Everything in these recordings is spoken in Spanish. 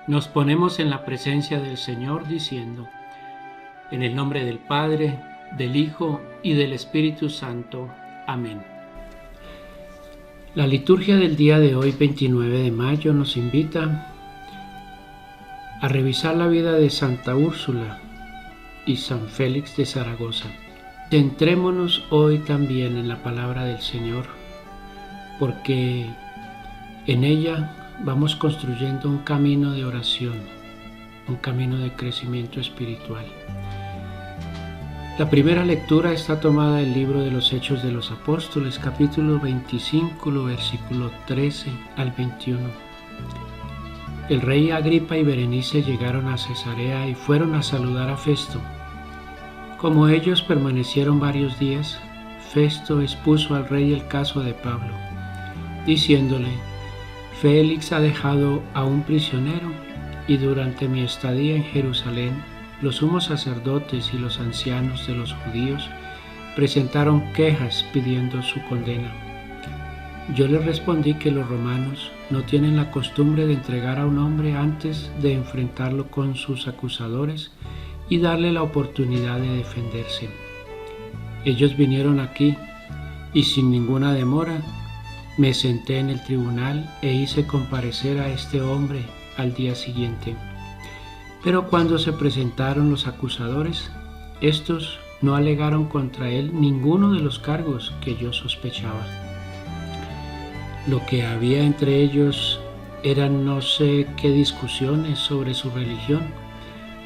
Nos ponemos en la presencia del Señor diciendo, en el nombre del Padre, del Hijo y del Espíritu Santo. Amén. La liturgia del día de hoy, 29 de mayo, nos invita a revisar la vida de Santa Úrsula y San Félix de Zaragoza. Centrémonos hoy también en la palabra del Señor, porque en ella vamos construyendo un camino de oración, un camino de crecimiento espiritual. La primera lectura está tomada del libro de los Hechos de los Apóstoles, capítulo 25, versículo 13 al 21. El rey Agripa y Berenice llegaron a Cesarea y fueron a saludar a Festo. Como ellos permanecieron varios días, Festo expuso al rey el caso de Pablo, diciéndole: Félix ha dejado a un prisionero, y durante mi estadía en Jerusalén, los sumos sacerdotes y los ancianos de los judíos presentaron quejas pidiendo su condena. Yo les respondí que los romanos no tienen la costumbre de entregar a un hombre antes de enfrentarlo con sus acusadores y darle la oportunidad de defenderse. Ellos vinieron aquí y sin ninguna demora me senté en el tribunal e hice comparecer a este hombre al día siguiente. Pero cuando se presentaron los acusadores, estos no alegaron contra él ninguno de los cargos que yo sospechaba. Lo que había entre ellos eran no sé qué discusiones sobre su religión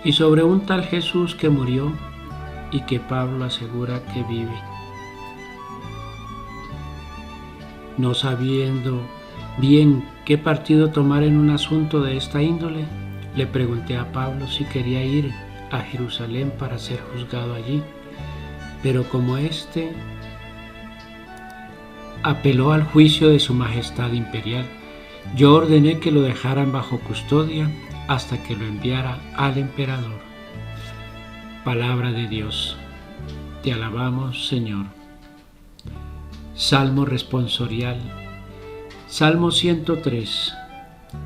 y sobre un tal Jesús que murió y que Pablo asegura que vive. No sabiendo bien qué partido tomar en un asunto de esta índole, le pregunté a Pablo si quería ir a Jerusalén para ser juzgado allí, pero como éste apeló al juicio de su majestad imperial, yo ordené que lo dejaran bajo custodia hasta que lo enviara al emperador. Palabra de Dios. Te alabamos, Señor. Salmo responsorial. Salmo 103.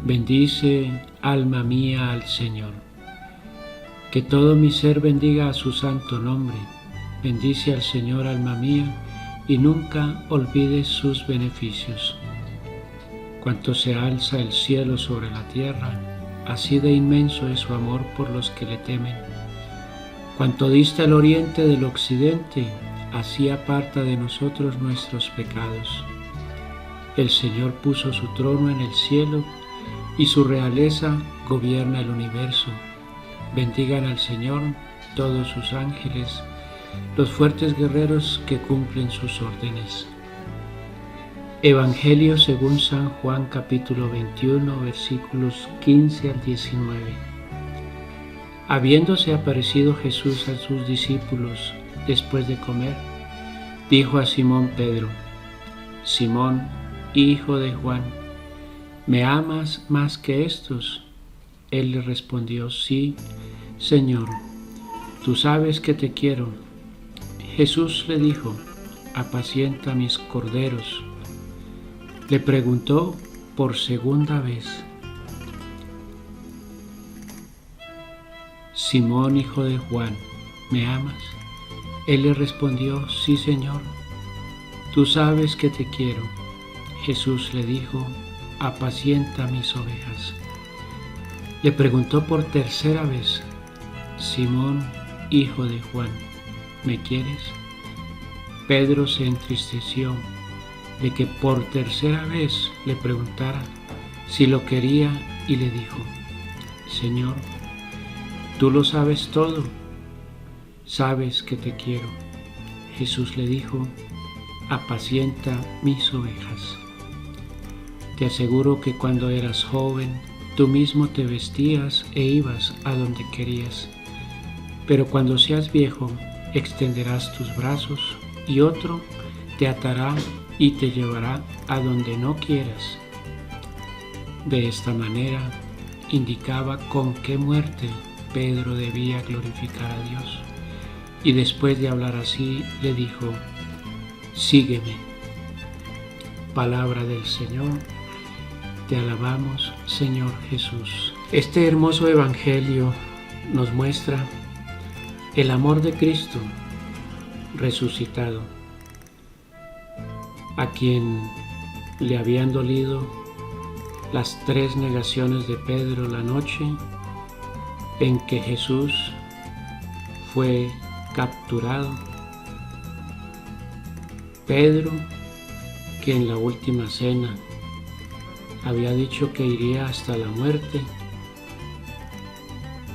Bendice, alma mía, al Señor. Que todo mi ser bendiga a su santo nombre. Bendice al Señor, alma mía, y nunca olvides sus beneficios. Cuanto se alza el cielo sobre la tierra, así de inmenso es su amor por los que le temen. Cuanto dista el oriente del occidente, así aparta de nosotros nuestros pecados. El Señor puso su trono en el cielo, y su realeza gobierna el universo. Bendigan al Señor todos sus ángeles, los fuertes guerreros que cumplen sus órdenes. Evangelio según San Juan, capítulo 21, versículos 15 al 19. Habiéndose aparecido Jesús a sus discípulos después de comer, dijo a Simón Pedro: Simón, hijo de Juan, ¿me amas más que estos? Él le respondió: Sí, Señor, tú sabes que te quiero. Jesús le dijo: Apacienta mis corderos. Le preguntó por segunda vez: Simón, hijo de Juan, ¿me amas? Él le respondió: Sí, Señor, tú sabes que te quiero. Jesús le dijo: Apacienta mis ovejas. Le preguntó por tercera vez: Simón, hijo de Juan, ¿me quieres? Pedro se entristeció de que por tercera vez le preguntara si lo quería y le dijo: Señor, tú lo sabes todo, sabes que te quiero. Jesús le dijo: Apacienta mis ovejas. Te aseguro que cuando eras joven, tú mismo te vestías e ibas a donde querías. Pero cuando seas viejo, extenderás tus brazos y otro te atará y te llevará a donde no quieras. De esta manera indicaba con qué muerte Pedro debía glorificar a Dios. Y después de hablar así, le dijo: Sígueme. Palabra del Señor. Te alabamos, Señor Jesús. Este hermoso evangelio nos muestra el amor de Cristo resucitado, a quien le habían dolido las 3 negaciones de Pedro la noche en que Jesús fue capturado. Pedro, que en la última cena había dicho que iría hasta la muerte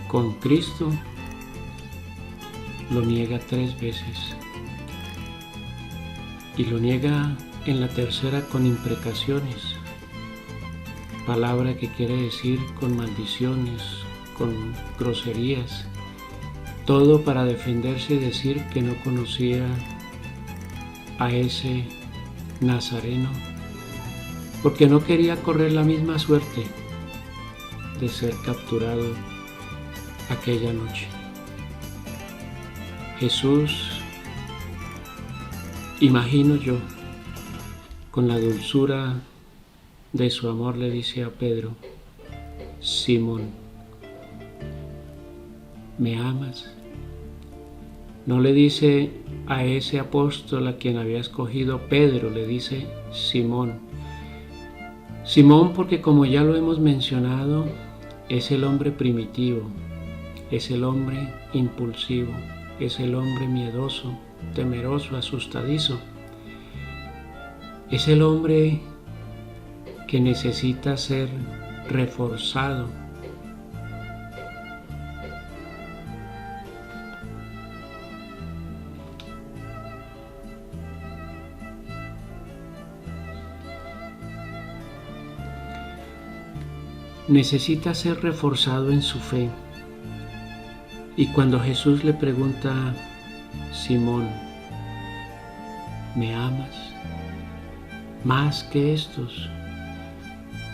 con Cristo, lo niega 3 veces. Y lo niega en la tercera con imprecaciones, palabra que quiere decir con maldiciones, con groserías, todo para defenderse y decir que no conocía a ese nazareno, porque no quería correr la misma suerte de ser capturado aquella noche. Jesús, imagino yo, con la dulzura de su amor le dice a Pedro: Simón, ¿me amas? No le dice a ese apóstol a quien había escogido Pedro, le dice Simón. Simón, porque como ya lo hemos mencionado, es el hombre primitivo, es el hombre impulsivo, es el hombre miedoso, temeroso, asustadizo. Es el hombre que necesita ser reforzado. Necesita ser reforzado en su fe. Y cuando Jesús le pregunta: Simón, ¿me amas más que estos?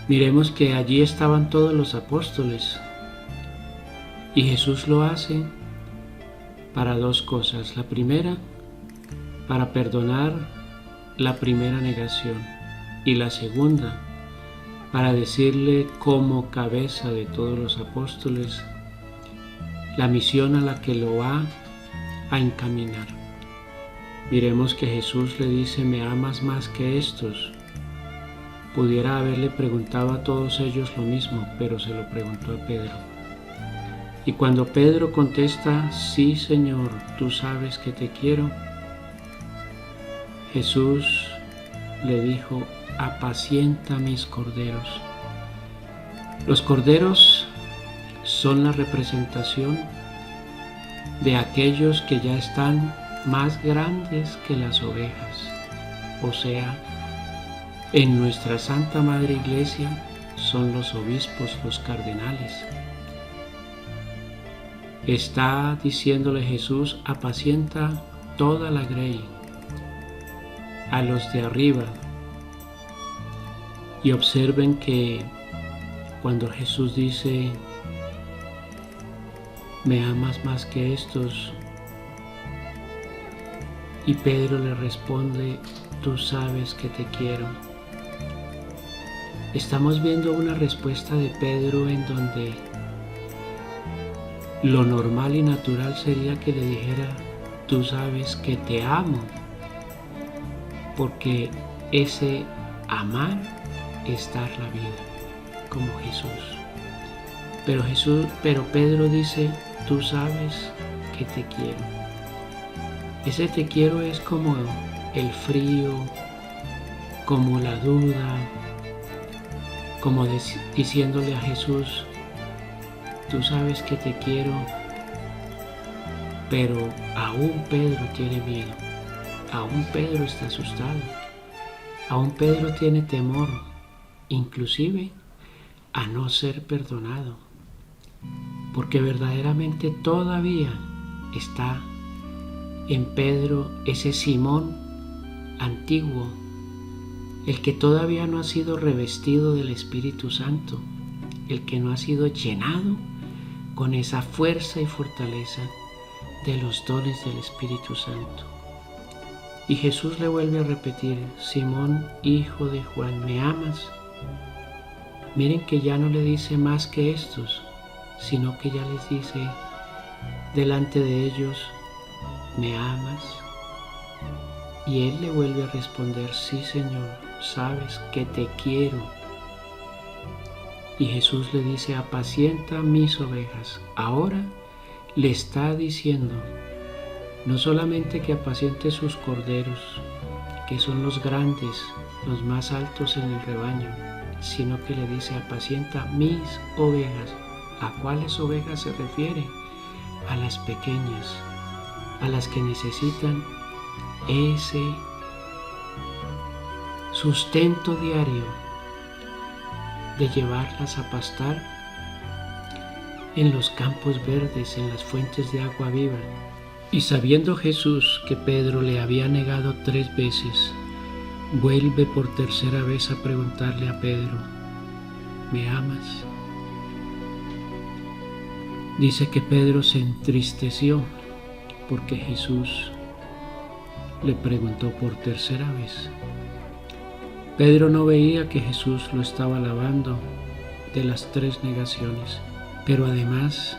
Miremos que allí estaban todos los apóstoles y Jesús lo hace para 2 cosas. La primera, para perdonar la primera negación, y la segunda, para decirle como cabeza de todos los apóstoles la misión a la que lo va a encaminar. Miremos que Jesús le dice: ¿me amas más que estos? Pudiera haberle preguntado a todos ellos lo mismo, pero se lo preguntó a Pedro. Y cuando Pedro contesta: sí, Señor, tú sabes que te quiero, Jesús le dijo: apacienta mis corderos. Los corderos son la representación de aquellos que ya están más grandes que las ovejas, o sea, en nuestra Santa Madre Iglesia son los obispos, los cardenales. Está diciéndole Jesús: apacienta toda la grey, a los de arriba. Y observen que cuando Jesús dice: ¿me amas más que estos? Y Pedro le responde: tú sabes que te quiero. Estamos viendo una respuesta de Pedro en donde lo normal y natural sería que le dijera: tú sabes que te amo, porque ese amar es dar la vida, como Jesús. Pero Pedro dice: tú sabes que te quiero. Ese te quiero es como el frío, como la duda, como diciéndole a Jesús: tú sabes que te quiero, pero aún Pedro tiene miedo, aún Pedro está asustado, aún Pedro tiene temor, inclusive a no ser perdonado, porque verdaderamente todavía está en Pedro ese Simón antiguo, el que todavía no ha sido revestido del Espíritu Santo, el que no ha sido llenado con esa fuerza y fortaleza de los dones del Espíritu Santo. Y Jesús le vuelve a repetir: Simón, hijo de Juan, ¿me amas? Miren que ya no le dice más que estos, sino que ya les dice delante de ellos, ¿me amas? Y él le vuelve a responder, sí, Señor, sabes que te quiero. Y Jesús le dice, apacienta mis ovejas. Ahora le está diciendo, no solamente que apaciente sus corderos, que son los grandes, los más altos en el rebaño, sino que le dice, apacienta mis ovejas. ¿A cuáles ovejas se refiere? A las pequeñas, a las que necesitan ese sustento diario de llevarlas a pastar en los campos verdes, en las fuentes de agua viva. Y sabiendo Jesús que Pedro le había negado 3 veces, vuelve por tercera vez a preguntarle a Pedro, ¿me amas? Dice que Pedro se entristeció porque Jesús le preguntó por tercera vez. Pedro no veía que Jesús lo estaba alabando de las 3 negaciones, pero además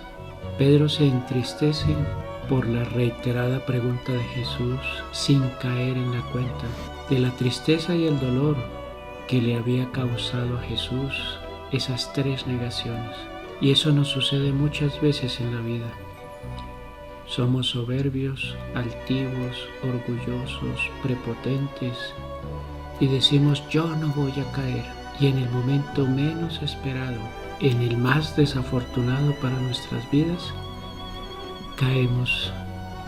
Pedro se entristece por la reiterada pregunta de Jesús sin caer en la cuenta de la tristeza y el dolor que le había causado a Jesús esas 3 negaciones. Y eso nos sucede muchas veces en la vida. Somos soberbios, altivos, orgullosos, prepotentes y decimos yo no voy a caer. Y en el momento menos esperado, en el más desafortunado para nuestras vidas, caemos,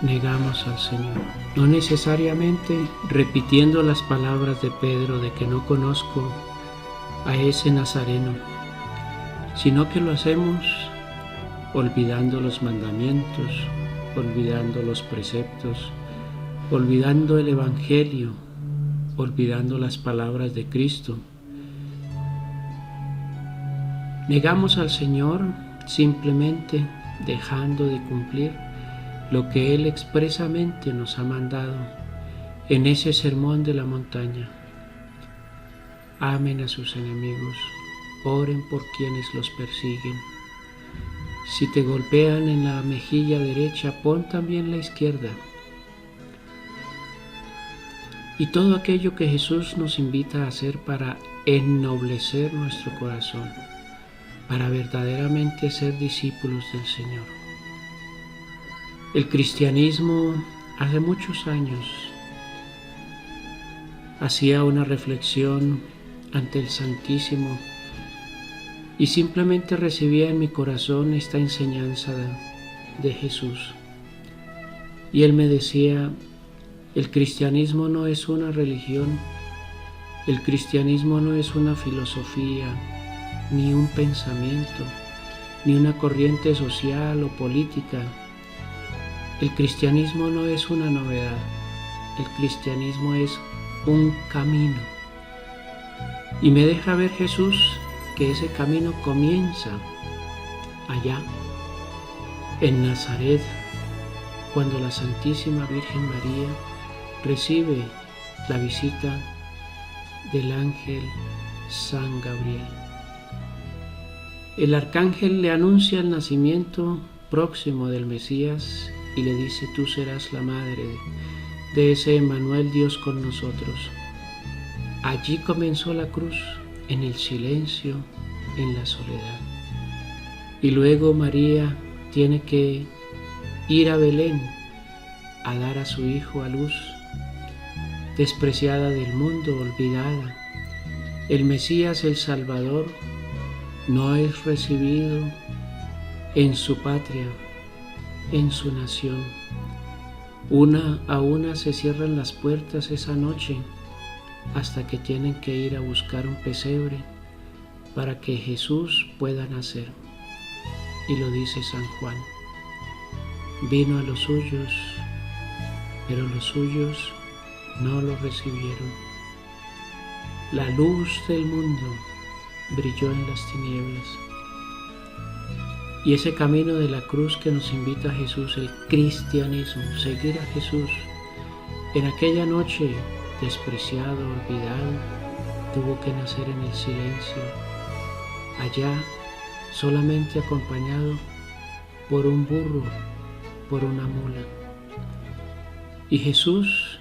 negamos al Señor. No necesariamente repitiendo las palabras de Pedro de que no conozco a ese nazareno, sino que lo hacemos olvidando los mandamientos, olvidando los preceptos, olvidando el Evangelio, olvidando las palabras de Cristo. Negamos al Señor simplemente dejando de cumplir lo que Él expresamente nos ha mandado en ese sermón de la montaña. Amen a sus enemigos, oren por quienes los persiguen. Si te golpean en la mejilla derecha, pon también la izquierda. Y todo aquello que Jesús nos invita a hacer para ennoblecer nuestro corazón, para verdaderamente ser discípulos del Señor. El cristianismo hace muchos años hacía una reflexión ante el Santísimo y simplemente recibía en mi corazón esta enseñanza de Jesús. Y él me decía, el cristianismo no es una religión, el cristianismo no es una filosofía, ni un pensamiento, ni una corriente social o política. El cristianismo no es una novedad, el cristianismo es un camino. Y me deja ver Jesús que ese camino comienza allá, en Nazaret, cuando la Santísima Virgen María recibe la visita del ángel San Gabriel. El arcángel le anuncia el nacimiento próximo del Mesías y le dice, tú serás la madre de ese Emmanuel, Dios con nosotros. Allí comenzó la cruz, en el silencio, en la soledad. Y luego María tiene que ir a Belén a dar a su hijo a luz, despreciada del mundo, olvidada. El Mesías, el Salvador, no es recibido en su patria, en su nación. Una a una se cierran las puertas esa noche hasta que tienen que ir a buscar un pesebre para que Jesús pueda nacer. Y lo dice San Juan, vino a los suyos, pero los suyos no lo recibieron. La luz del mundo brilló en las tinieblas. Y ese camino de la cruz que nos invita a Jesús, el cristianismo, seguir a Jesús, en aquella noche despreciado, olvidado, tuvo que nacer en el silencio, allá solamente acompañado por un burro, por una mula. Y Jesús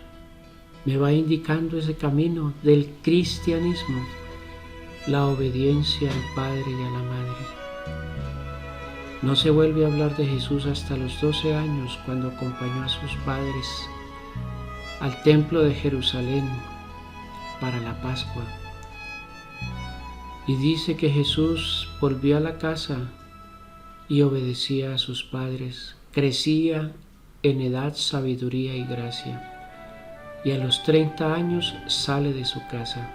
me va indicando ese camino del cristianismo, la obediencia al Padre y a la Madre. No se vuelve a hablar de Jesús hasta los 12 años, cuando acompañó a sus padres al templo de Jerusalén para la Pascua. Y dice que Jesús volvió a la casa y obedecía a sus padres, crecía en edad, sabiduría y gracia. Y a los 30 años sale de su casa.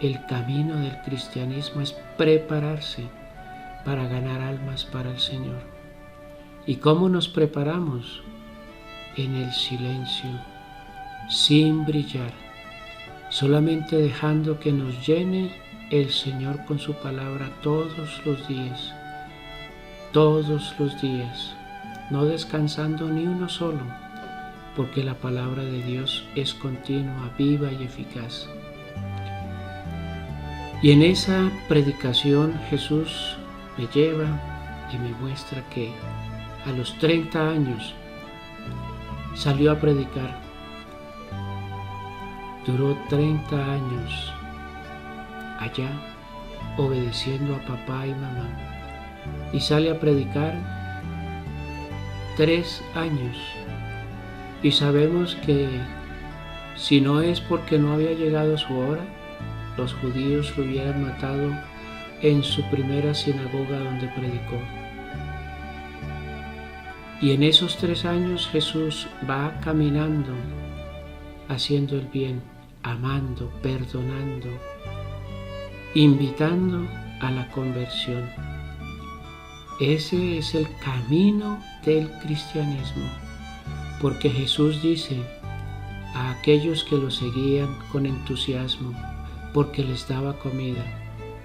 El camino del cristianismo es prepararse para ganar almas para el Señor. ¿Y cómo nos preparamos? En el silencio, sin brillar, solamente dejando que nos llene el Señor con su palabra todos los días, no descansando ni uno solo, porque la palabra de Dios es continua, viva y eficaz. Y en esa predicación Jesús me lleva y me muestra que a los 30 años salió a predicar. Duró 30 años allá, obedeciendo a papá y mamá. Y sale a predicar 3 años. Y sabemos que si no es porque no había llegado su hora, los judíos lo hubieran matado en su primera sinagoga donde predicó. Y en esos 3 años Jesús va caminando, haciendo el bien, amando, perdonando, invitando a la conversión. Ese es el camino del cristianismo, porque Jesús dice a aquellos que lo seguían con entusiasmo, porque les daba comida,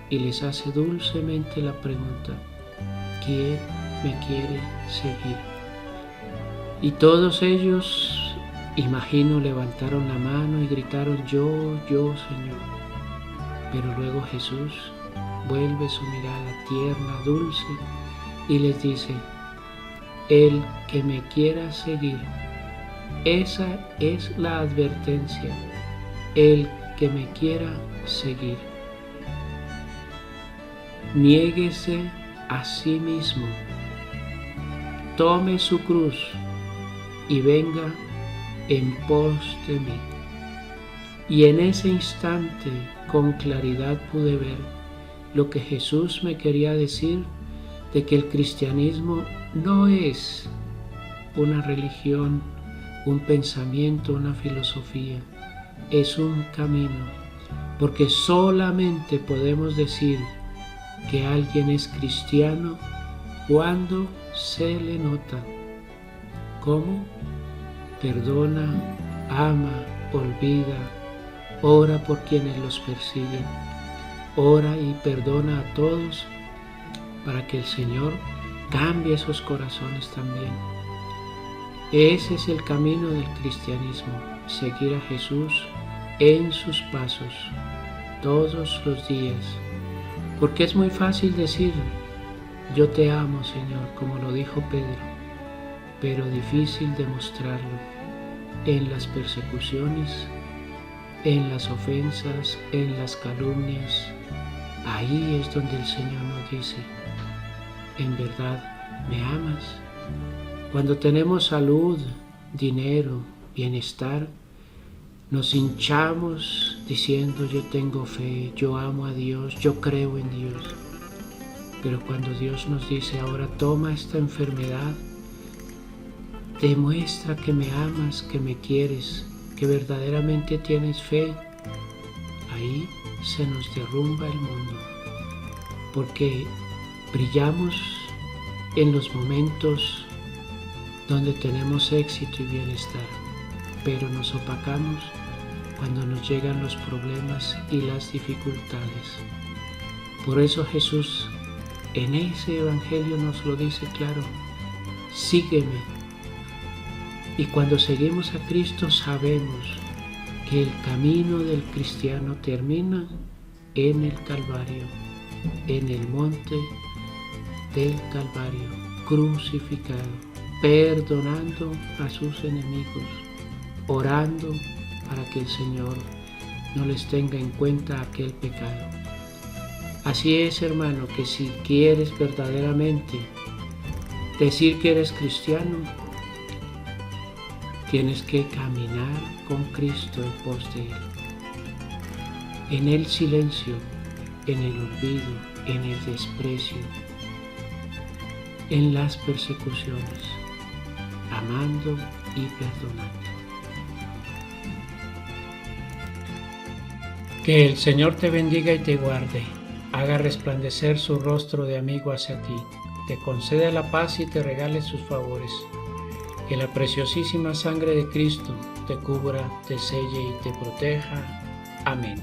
y les hace dulcemente la pregunta: ¿quién me quiere seguir? Y todos ellos, imagino, levantaron la mano y gritaron: yo, Señor. Pero luego Jesús vuelve su mirada tierna, dulce, y les dice: el que me quiera seguir, esa es la advertencia, el que me quiera seguir. Niéguese a sí mismo, tome su cruz y venga en pos de mí. Y en ese instante con claridad pude ver lo que Jesús me quería decir, de que el cristianismo no es una religión, un pensamiento, una filosofía, es un camino, porque solamente podemos decir que alguien es cristiano cuando se le nota. ¿Cómo? Perdona, ama, olvida, ora por quienes los persiguen, ora y perdona a todos para que el Señor cambie esos corazones también. Ese es el camino del cristianismo, seguir a Jesús en sus pasos todos los días. Porque es muy fácil decir: yo te amo, Señor, como lo dijo Pedro, pero difícil demostrarlo en las persecuciones, en las ofensas, en las calumnias. Ahí es donde el Señor nos dice: ¿en verdad me amas? Cuando tenemos salud, dinero, bienestar, nos hinchamos diciendo: yo tengo fe, yo amo a Dios, yo creo en Dios. Pero cuando Dios nos dice: ahora toma esta enfermedad, demuestra que me amas, que me quieres, que verdaderamente tienes fe, ahí se nos derrumba el mundo, porque brillamos en los momentos donde tenemos éxito y bienestar, pero nos opacamos cuando nos llegan los problemas y las dificultades. Por eso Jesús en ese evangelio nos lo dice claro: sígueme. Y cuando seguimos a Cristo sabemos que el camino del cristiano termina en el Calvario, en el monte del Calvario, crucificado, perdonando a sus enemigos, orando para que el Señor no les tenga en cuenta aquel pecado. Así es, hermano, que si quieres verdaderamente decir que eres cristiano, tienes que caminar con Cristo en pos de Él, en el silencio, en el olvido, en el desprecio, en las persecuciones, amando y perdonando. Que el Señor te bendiga y te guarde, haga resplandecer su rostro de amigo hacia ti, te conceda la paz y te regale sus favores. Que la preciosísima sangre de Cristo te cubra, te selle y te proteja. Amén.